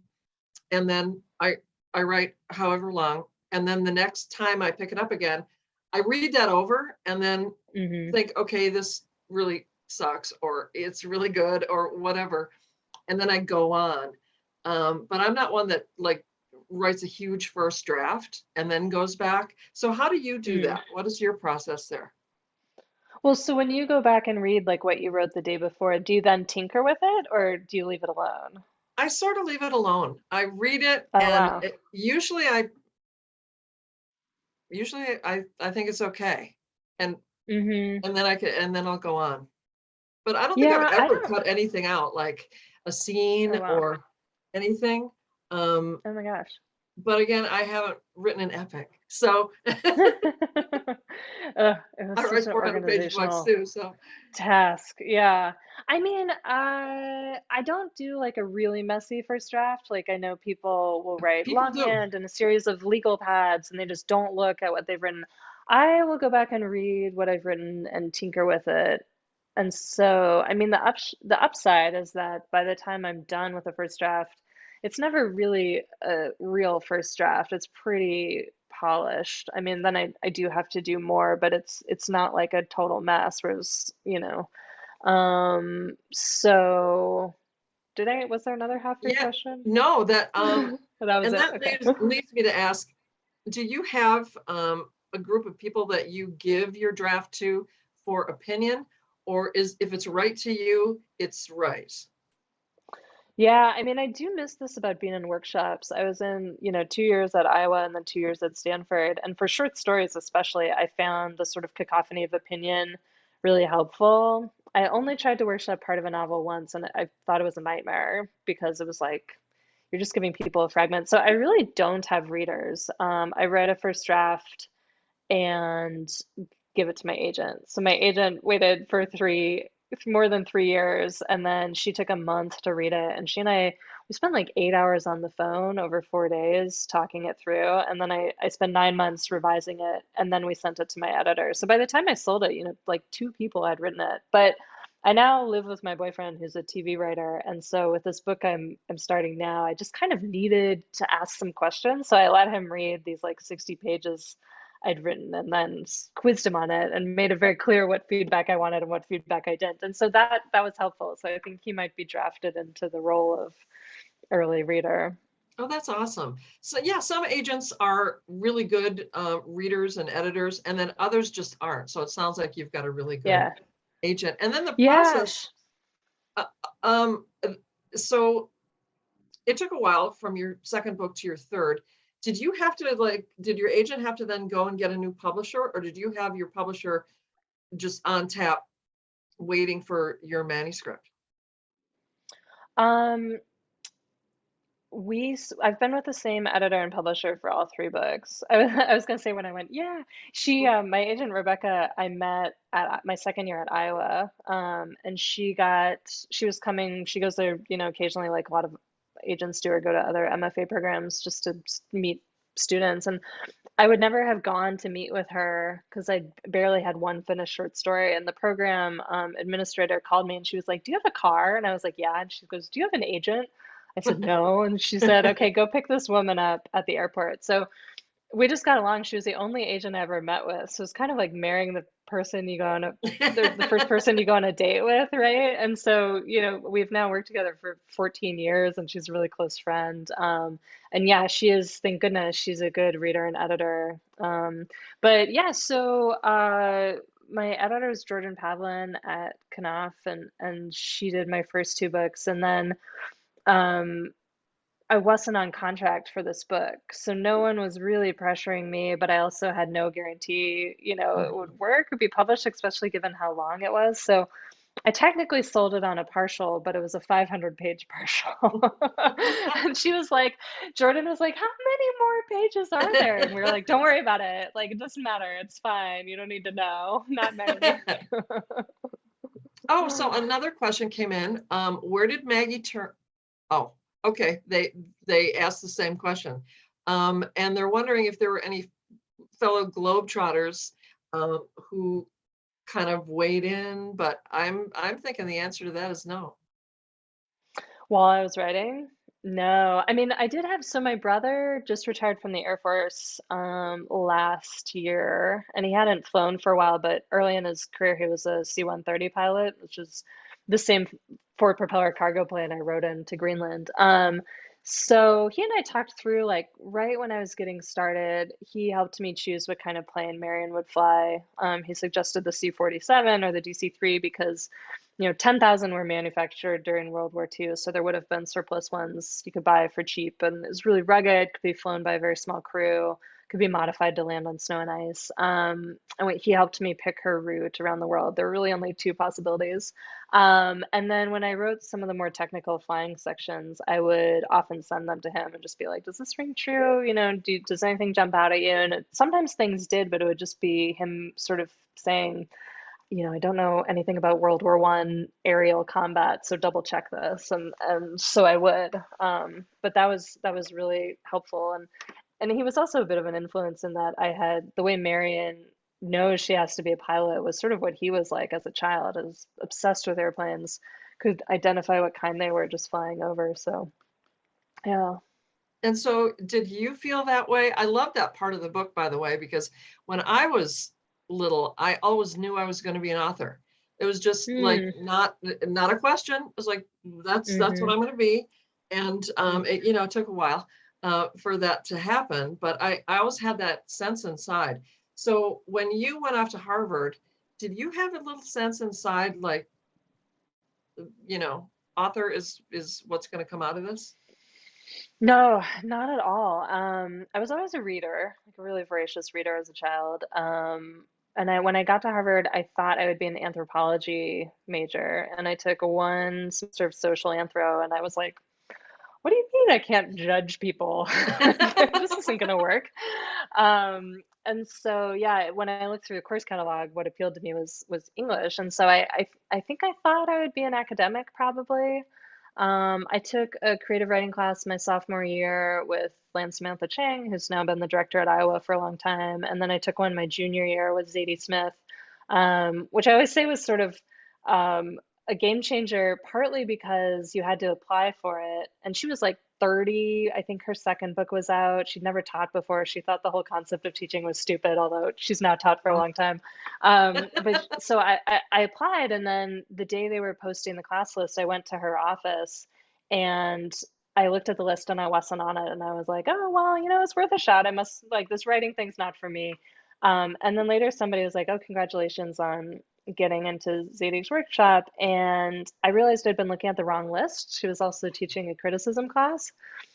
and then I write however long, and then the next time I pick it up again, I read that over and then think, okay, this really sucks, or it's really good, or whatever, and then I go on. But I'm not one that like writes a huge first draft and then goes back. So how do you do that? What is your process there? Well, so when you go back and read like what you wrote the day before, do you then tinker with it or do you leave it alone? I sort of leave it alone. I read it, Oh, and wow. usually I think it's okay, and Mm-hmm. and then I'll go on. But I don't think I've Yeah, I ever don't. cut anything out, like a scene Oh, wow. or anything. Um, Oh my gosh. but again, I haven't written an epic, so Ugh, it was I such write an 400-page books organizational too. So task. Yeah. I mean, I don't do like a really messy first draft. Like I know people will write people do. longhand and a series of legal pads and they just don't look at what they've written. I will go back and read what I've written and tinker with it. And so, I mean, the upside is that by the time I'm done with the first draft, it's never really a real first draft. It's pretty polished. I mean, then I do have to do more, but it's not like a total mess, whereas, so was there another half of your Yeah, question? no, That was and it. that Okay. leads me to ask, do you have a group of people that you give your draft to for opinion, or if it's right to you, it's right? Yeah, I mean, I do miss this about being in workshops. I was in, 2 years at Iowa and then 2 years at Stanford. And for short stories, especially, I found the sort of cacophony of opinion really helpful. I only tried to workshop part of a novel once, and I thought it was a nightmare because it was like you're just giving people a fragment. So I really don't have readers. I read a first draft and give it to my agent. So my agent waited for more than 3 years, and then she took a month to read it. And she and we spent like 8 hours on the phone over 4 days talking it through. And then I spent 9 months revising it, and then we sent it to my editor. So by the time I sold it, like two people had written it. But I now live with my boyfriend who's a TV writer, and so with this book I'm starting now, I just kind of needed to ask some questions. So I let him read these like 60 pages I'd written and then quizzed him on it and made it very clear what feedback I wanted and what feedback I didn't. And so that was helpful. So I think he might be drafted into the role of early reader. Oh, that's awesome. So yeah, some agents are really good readers and editors, and then others just aren't. So it sounds like you've got a really good Yeah. agent. And then the Yeah. process, uh, um, so it took a while from your second book to your third. Did you have to did your agent have to then go and get a new publisher, or did you have your publisher just on tap waiting for your manuscript? Um, I've been with the same editor and publisher for all three books. I was gonna say when I went, yeah, my agent Rebecca, I met at my second year at Iowa, and she was coming. She goes there, occasionally, like a lot of agents do, or go to other MFA programs just to meet students. And I would never have gone to meet with her because I barely had one finished short story. And the program administrator called me and she was like, "Do you have a car?" And I was like, "Yeah." And she goes, "Do you have an agent?" I said, "No." And she said, "Okay, go pick this woman up at the airport." So we just got along. She was the only agent I ever met with. So it's kind of like marrying the person you go on the first person you go on a date with, right? And so, we've now worked together for 14 years and she's a really close friend. And yeah, she is, thank goodness, she's a good reader and editor. But yeah, so my editor is Jordan Pavlin at Knopf, and she did my first two books. And then um, I wasn't on contract for this book, so no one was really pressuring me, but I also had no guarantee, it would work or be published, especially given how long it was. So I technically sold it on a partial, but it was a 500-page partial. And Jordan was like, "How many more pages are there?" And we were like, "Don't worry about it. Like, it doesn't matter. It's fine. You don't need to know. Not many." Oh, so another question came in. Where did Maggie turn? Oh, okay. They asked the same question. And they're wondering if there were any fellow Globetrotters who kind of weighed in, but I'm thinking the answer to that is no. While I was writing? No. I mean, I did have, so my brother just retired from the Air Force last year, and he hadn't flown for a while, but early in his career, he was a C-130 pilot, which is the same forward propeller cargo plane I rode in to Greenland. So he and I talked through, like, right when I was getting started, he helped me choose what kind of plane Marian would fly. He suggested the C-47 or the DC-3 because 10,000 were manufactured during World War II, so there would have been surplus ones you could buy for cheap, and it was really rugged, could be flown by a very small crew, could be modified to land on snow and ice. He helped me pick her route around the world. There were really only two possibilities. And then when I wrote some of the more technical flying sections, I would often send them to him and just be like, "Does this ring true? Does anything jump out at you?" And sometimes things did, but it would just be him sort of saying, "I don't know anything about World War I aerial combat, so double check this." And so I would. But that was really helpful. And he was also a bit of an influence in that I had the way Marian knows she has to be a pilot was sort of what he was like as a child, is obsessed with airplanes, could identify what kind they were just flying over. So yeah. And so did you feel that way? I love that part of the book, by the way, because when I was little, I always knew I was going to be an author. It was just like not a question. It was like, that's what I'm going to be. And it took a while for that to happen, but I always had that sense inside. So when you went off to Harvard, did you have a little sense inside, like, author is what's going to come out of this? No, not at all. I was always a reader, like a really voracious reader as a child. And when I got to Harvard, I thought I would be an anthropology major, and I took one semester of social anthro, and I was like, "What do you mean I can't judge people? This isn't going to work." And so, yeah, when I looked through the course catalog, what appealed to me was English, and so I think I thought I would be an academic probably. I took a creative writing class my sophomore year with Lance Samantha Chang, who's now been the director at Iowa for a long time, and then I took one my junior year with Zadie Smith, which I always say was sort of a game changer, partly because you had to apply for it. And she was like 30. I think her second book was out. She'd never taught before. She thought the whole concept of teaching was stupid, although she's now taught for a long time. But so I applied, and then the day they were posting the class list, I went to her office and I looked at the list and I wasn't on it. And I was like, "Oh, well, it's worth a shot. I must, like, this writing thing's not for me." And then later somebody was like, "Oh, congratulations on getting into Zadie's workshop, and I realized I'd been looking at the wrong list. She was also teaching a criticism class.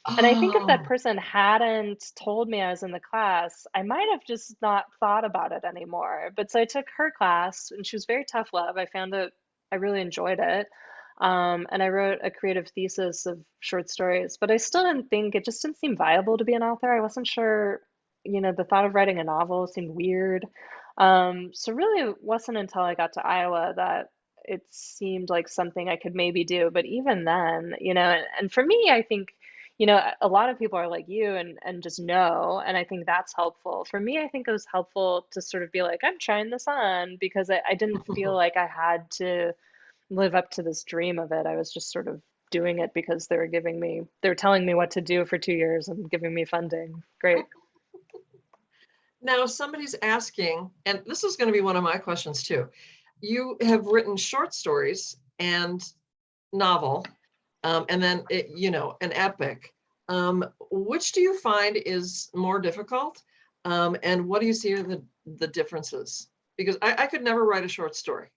And I think if that Oh, person hadn't told me I was in the class, I might have just not thought about it anymore. But so I took her class, and she was very tough love. I found it, I really enjoyed it. And I wrote a creative thesis of short stories, but I still didn't think, it just didn't seem viable to be an author. I wasn't sure, the thought of writing a novel seemed weird. So really it wasn't until I got to Iowa that it seemed like something I could maybe do. But even then, and for me, I think, a lot of people are like you and just know, and I think that's helpful. For me, I think it was helpful to sort of be like, I'm trying this on because I didn't feel like I had to live up to this dream of it. I was just sort of doing it because they were telling me what to do for 2 years and giving me funding. Great. now somebody's asking, and this is going to be one of my questions too. You have written short stories and novel, and then an epic. Which do you find is more difficult, and what do you see are the differences? Because I could never write a short story.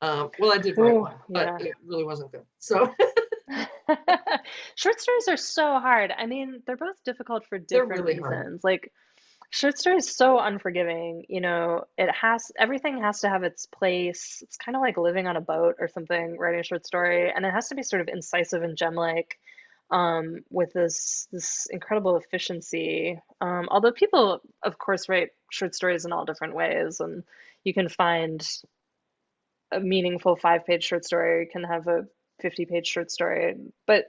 Well, I did write Ooh, one, but yeah. it really wasn't good. So Short stories are so hard. I mean, they're both difficult for they're different really hard. reasons. Like short story is so unforgiving, everything has to have its place. It's kind of like living on a boat or something, writing a short story, and it has to be sort of incisive and gem-like, with this incredible efficiency. Although people, of course, write short stories in all different ways, and you can find a meaningful 5-page short story, you can have a 50-page short story, but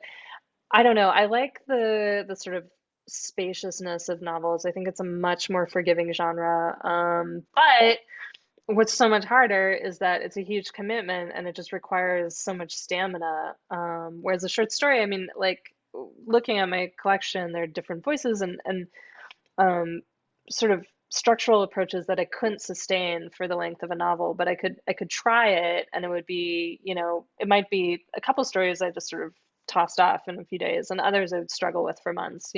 I don't know. I like the sort of spaciousness of novels. I think it's a much more forgiving genre. But what's so much harder is that it's a huge commitment and it just requires so much stamina. Whereas a short story, I mean, like looking at my collection, there are different voices and um, sort of structural approaches that I couldn't sustain for the length of a novel, but I could try it, and it would be, it might be a couple stories I just sort of tossed off in a few days, and others I would struggle with for months,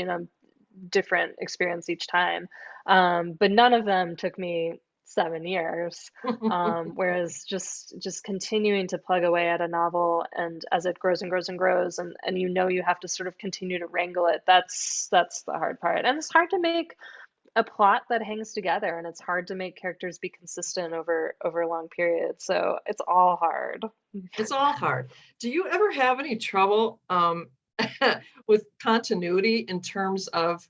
different experience each time. But none of them took me 7 years. Whereas just continuing to plug away at a novel, and as it grows and grows and grows, and you have to sort of continue to wrangle it, that's the hard part. And it's hard to make a plot that hangs together, and it's hard to make characters be consistent over a long period. So it's all hard. It's all hard. Do you ever have any trouble with continuity in terms of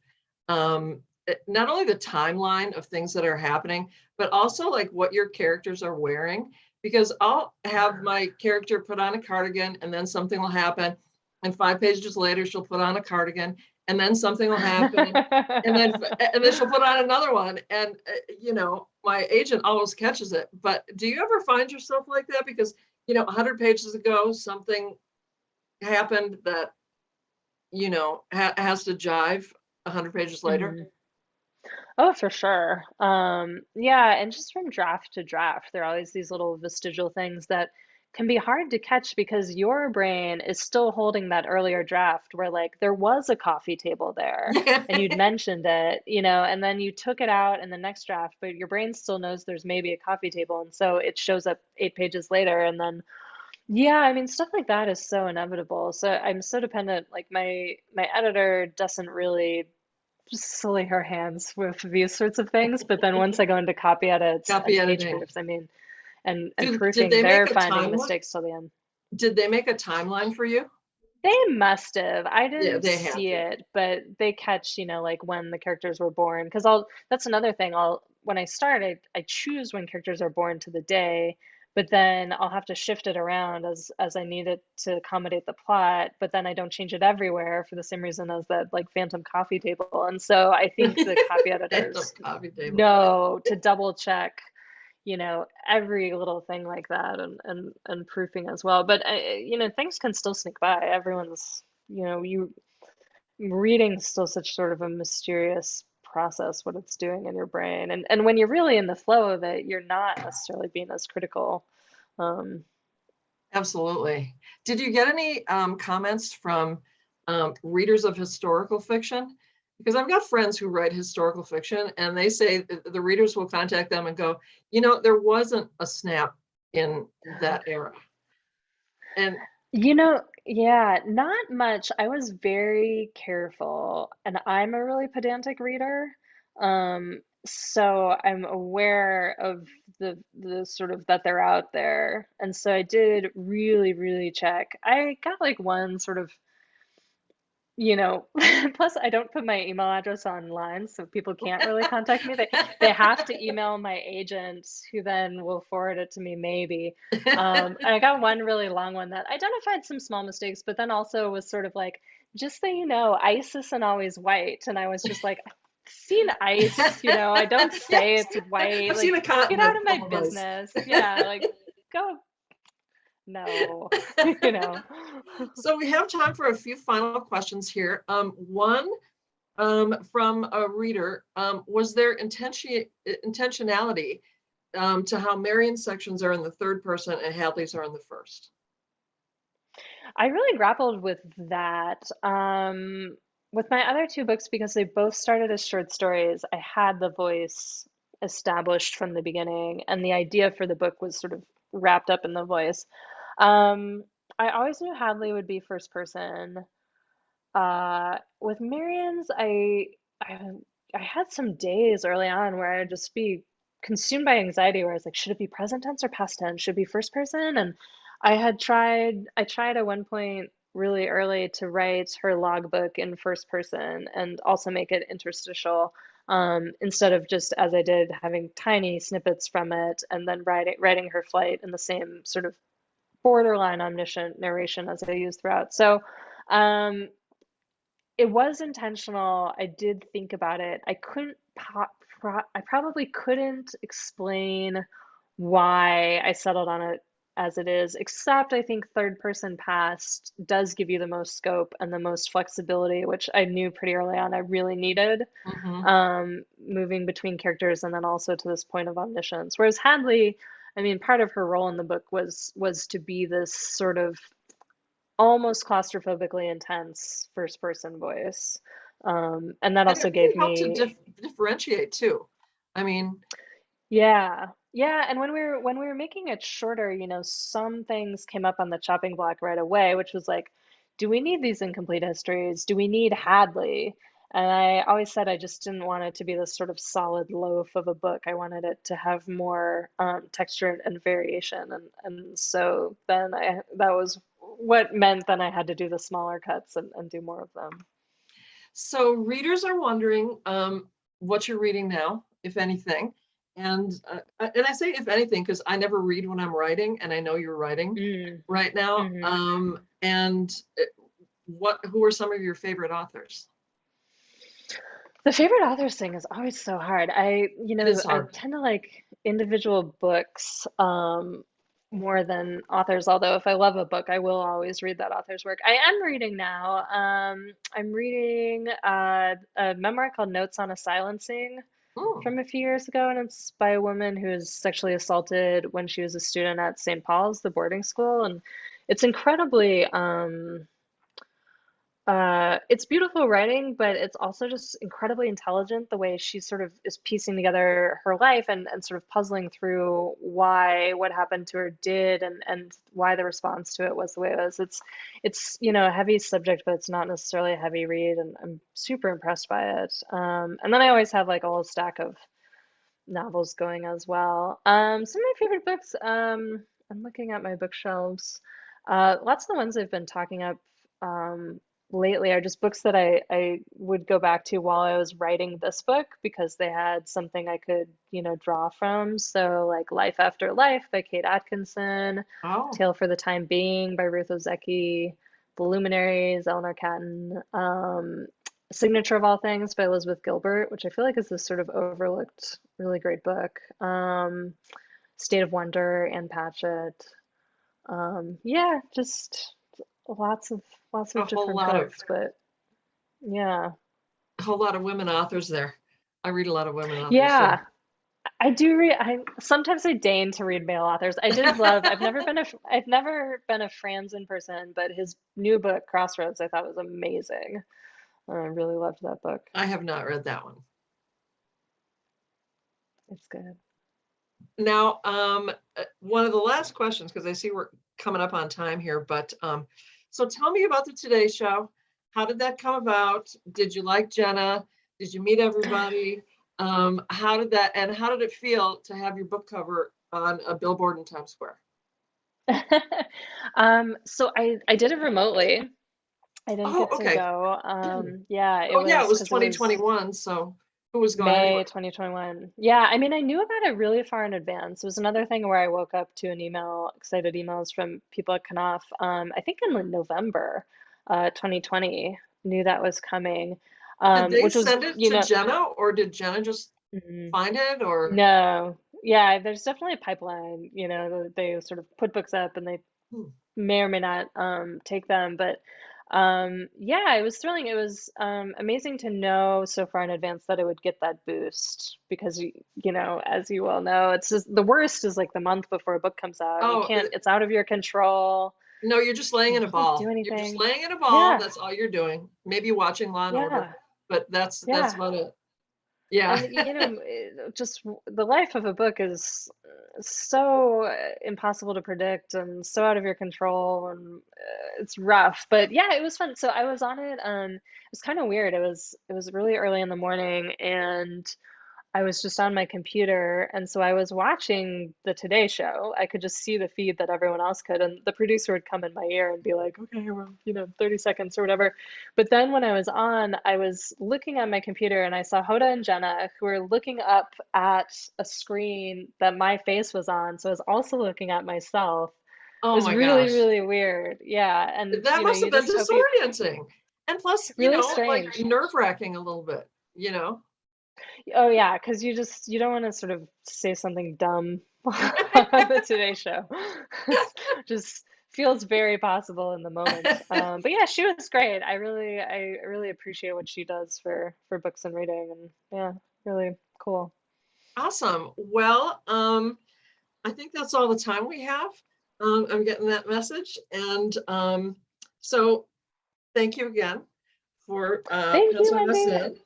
not only the timeline of things that are happening, but also like what your characters are wearing? Because I'll have my character put on a cardigan and then something will happen. And 5 pages later, she'll put on a cardigan and then something will happen. And then she'll put on another one. And, my agent always catches it. But do you ever find yourself like that? Because 100 pages ago, something happened that, has to jive 100 pages later. Mhm. Oh, for sure. Yeah, and just from draft to draft, there are always these little vestigial things that can be hard to catch because your brain is still holding that earlier draft where like there was a coffee table there and you'd mentioned it, and then you took it out in the next draft, but your brain still knows there's maybe a coffee table, and so it shows up 8 pages later, and then yeah, I mean stuff like that is so inevitable. So I'm so dependent. Like my editor doesn't really silly her hands with these sorts of things. But then once I go into copy edits and Copy page editing. proofs, I mean, and Did proofing, they they're make a finding timeline? mistakes till the end. Did they make a timeline for you? They must have. I Yeah, didn't they had see to. it, but they catch, like when the characters were born. Because that's another thing. When I start, I choose when characters are born to the day, but then I'll have to shift it around as I need it to accommodate the plot. But then I don't change it everywhere for the same reason as that like phantom coffee table. And so I think the copy Random editors coffee table. know to double check, every little thing like that, and proofing as well. But things can still sneak by. Everyone's, you reading is still such sort of a mysterious process what it's doing in your brain. And when you're really in the flow of it, you're not necessarily being as critical. Um, Absolutely. Did you get any comments from readers of historical fiction? Because I've got friends who write historical fiction, and they say the readers will contact them and go, there wasn't a snap in that era? And Yeah, not much. I was very careful, and I'm a really pedantic reader. So I'm aware of the sort of that they're out there. And so I did really, really check. I got like one sort of, you know, plus I don't put my email address online, so people can't really contact me. They have to email my agent, who then will forward it to me maybe. And I got one really long one that identified some small mistakes, but then also was sort of like, just so you know, ice isn't always white. And I was just like, I've seen ice, I don't say yes, it's white. I've seen a Like, get out continent of my full of ice. business. Yeah, like go. No, you know. So we have time for a few final questions here. One from a reader, was there intentionality to how Marian's sections are in the third person and Hadley's are in the first? I really grappled with that. With my other two books, because they both started as short stories, I had the voice established from the beginning, and the idea for the book was sort of wrapped up in the voice. Um, I always knew Hadley would be first person. With Marian's, I I had some days early on where I'd just be consumed by anxiety, where I was like, should it be present tense or past tense? Should it be first person? And I tried at one point really early to write her logbook in first person and also make it interstitial, instead of just as I did having tiny snippets from it and then writing her flight in the same sort of borderline omniscient narration as I used throughout. So, um, it was intentional. I did think about it. I probably couldn't explain why I settled on it as it is, except I think third person past does give you the most scope and the most flexibility, which I knew pretty early on I really needed, Mm-hmm. moving between characters and then also to this point of omniscience. Whereas Hadley, I mean, part of her role in the book was to be this sort of almost claustrophobically intense first person voice. And that And it also really gave helped to me, differentiate too. I mean, yeah, yeah. And when we were making it shorter, some things came up on the chopping block right away, which was like, do we need these incomplete histories? Do we need Hadley? And I always said I just didn't want it to be this sort of solid loaf of a book. I wanted it to have more texture and variation. And so then that was what meant then I had to do the smaller cuts and do more of them. so readers are wondering what you're reading now, if anything. And I say if anything because I never read when I'm writing, and I know you're writing Mm, right now. hmm And who are some of your favorite authors? The favorite authors thing is always so hard. It is I hard. tend to like individual books more than authors, although if I love a book, I will always read that author's work. I am reading now. I'm reading a memoir called Notes on a Silencing Mm. from a few years ago, and it's by a woman who was sexually assaulted when she was a student at St. Paul's, the boarding school, and it's incredibly it's beautiful writing, but it's also just incredibly intelligent the way she sort of is piecing together her life and sort of puzzling through why what happened to her did and why the response to it was the way it was. It's a heavy subject, but it's not necessarily a heavy read, and I'm super impressed by it. And then I always have like a whole stack of novels going as well. Some of my favorite books, I'm looking at my bookshelves. Lots of the ones I've been talking up um, lately are just books that I would go back to while I was writing this book because they had something I could, draw from. So, like Life After Life by Kate Atkinson, Oh, Tale for the Time Being by Ruth Ozeki, The Luminaries, Eleanor Catton, Signature of All Things by Elizabeth Gilbert, which I feel like is this sort of overlooked, really great book. State of Wonder, Anne Patchett. Yeah, just lots of lots a of whole different lot of books, but yeah. women authors there. I read a lot of women authors too. Yeah, I do read. I sometimes I deign to read male authors. I did love. I've never been a Franzen person, but his new book Crossroads I thought was amazing. I really loved that book. I have not read that one. It's good. Now, one of the last questions, because I see we're coming up on time here, but so tell me about the Today Show. How did that come about? Did you like Jenna? Did you meet everybody? How did it feel to have your book cover on a billboard in Times Square? So I did it remotely. I didn't Oh, get to okay. go. Yeah, it Oh, yeah, it was was because it was 2021, so who was going May anyway? 2021. Yeah, I mean, I knew about it really far in advance. It was another thing where I woke up to an email, excited emails from people at Knopf, I think in like November 2020, knew that was coming, Did they which was, send it to Jenna, or did Jenna just mhm. find it, or? No, yeah, there's definitely a pipeline, they sort of put books up and they Hmm. may or may not take them. But yeah, it was thrilling. It was amazing to know so far in advance that it would get that boost because as you all know, it's just the worst is like the month before a book comes out. You Oh, can't, it's out of your control. no, you're just laying in You a can't do ball. You're just anything. laying in a ball. Yeah, That's all you're doing. Maybe watching Law and Order, yeah, but that's yeah. about it. Yeah. And just the life of a book is so impossible to predict and so out of your control, and it's rough. But yeah, it was fun. So I was on it. It was kind of weird. It was really early in the morning, and I was just on my computer, and so I was watching the Today Show. I could just see the feed that everyone else could, and the producer would come in my ear and be like, "Okay, well, 30 seconds or whatever." But then when I was on, I was looking at my computer, and I saw Hoda and Jenna, who were looking up at a screen that my face was on. So I was also looking at myself. It Oh was my really, gosh. really weird. Yeah, and That must have you been just hope you disorienting. And plus, really like strange. nerve-wracking a little bit, you know? Oh yeah, because you don't want to sort of say something dumb on the Today Show. Just feels very possible in the moment. But yeah, she was great. I really appreciate what she does for books and reading, and yeah, really cool. Awesome. Well, I think that's all the time we have. I'm getting that message. And so thank you again for Thank you, penciling us Wendy. in.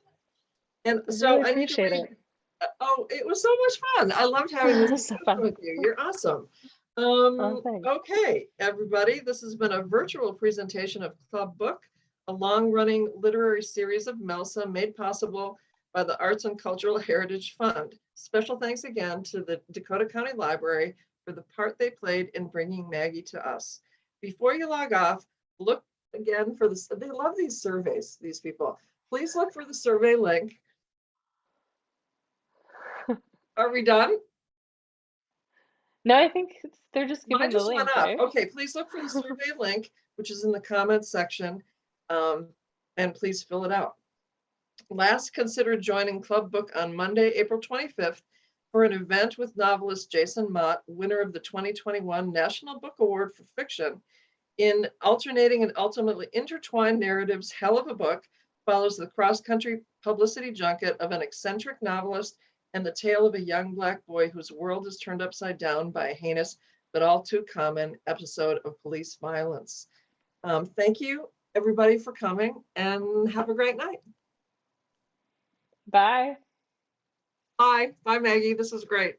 And I so really I need to appreciate read. it. Oh, it was so much fun. I loved having It this was so discussion fun. with you. You're awesome. Oh, thanks. Okay, everybody, this has been a virtual presentation of Club Book, a long-running literary series of Melsa made possible by the Arts and Cultural Heritage Fund. Special thanks again to the Dakota County Library for the part they played in bringing Maggie to us. Before you log off, look again for this. They love these surveys, these people. Please look for the survey link. Are we done? No, I think they're just Mine giving the just went link, up. right? Okay, please look for the survey link, which is in the comments section, and please fill it out. Last, consider joining Club Book on Monday, April 25th for an event with novelist Jason Mott, winner of the 2021 National Book Award for Fiction. In alternating and ultimately intertwined narratives, Hell of a Book follows the cross-country publicity junket of an eccentric novelist and the tale of a young Black boy whose world is turned upside down by a heinous but all too common episode of police violence. Thank you, everybody, for coming, and have a great night. Bye. Bye. Bye, Maggie. This is great.